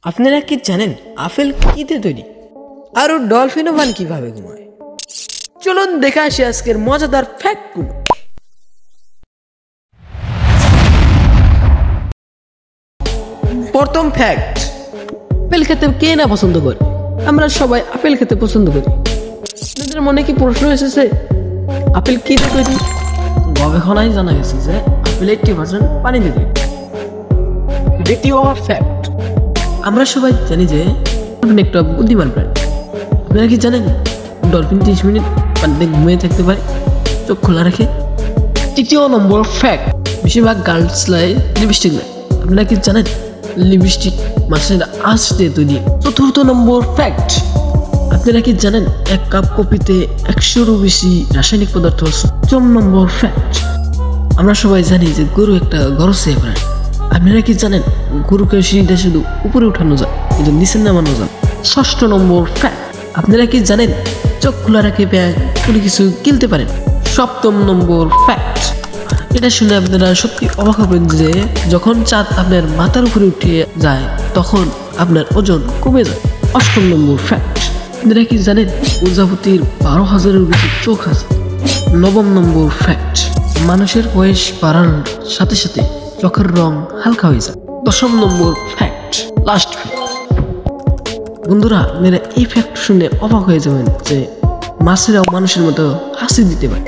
আপনারা কি জানেন আপেল কি দিয়ে তৈরি? আর ডলফিনও বান কিভাবে ঘুমায়? চলুন দেখে আসি আজকের মজাদার ফ্যাক্টগুলো। প্রথম ফ্যাক্ট, আপেল খেতে কে না পছন্দ করে? আমরা সবাই আপেল খেতে পছন্দ করি। আপনাদের মনে কি প্রশ্ন এসেছে আপেল কি দিয়ে তৈরি? গবেষণায় জানা গেছে যে আপেল 80% পানি দিয়ে তৈরি। দ্বিতীয় ফ্যাক্ট, আমরা সবাই জানি যে ডলফিন একটা বুদ্ধিমান প্রাণী। আপনারা কি জানেন ডলফিন 30 মিনিট পানিতে ঘুমিয়ে থাকতে পারে চোখ খোলা রেখে? তৃতীয় নম্বর ফ্যাক্ট, বেশিরভাগ গার্লস লাই লিপস্টিক নেয়। আপনারা কি জানেন লিপস্টিক মাছের আঁশ দিয়ে তৈরি? চতুর্থ নম্বর ফ্যাক্ট, আপনারা কি জানেন এক কাপ কফিতে 100-এরও বেশি রাসায়নিক পদার্থ আছে? পঞ্চম নম্বর ফ্যাক্ট, আমরা সবাই জানি যে গরু একটা গরজে প্রাণী। আপনারা কি জানেন গরুকে সিঁড়িতে শুধু উপরে উঠানো যায় কিন্তু নিচে নামানো যায়? ষষ্ঠ নম্বর ফ্যাক্ট, আপনারা কি জানেন চোখ খোলা রেখে ব্যাগ কোনো কিছু কিনতে পারেন? সপ্তম নম্বর ফ্যাক্ট, এটা শুনে আপনারা সত্যি অবাক হবেন যে যখন চাঁদ আপনার মাথার উপরে উঠে যায় তখন আপনার ওজন কমে যায়। অষ্টম নম্বর ফ্যাক্ট, আপনারা কি জানেন প্রজাপতির 12,000-এরও বেশি চোখ আছে? নবম নম্বর ফ্যাক্ট, মানুষের বয়স বাড়ার সাথে সাথে চোখের রং হালকা হয়ে যায়। দশম নম্বর ফ্যাক্ট, লাস্ট ফ্যাক্ট, বন্ধুরা আপনারা এই ফ্যাক্ট শুনে অবাক হয়ে যাবেন যে মাছেরাও মানুষের মতো হাসি দিতে পারে।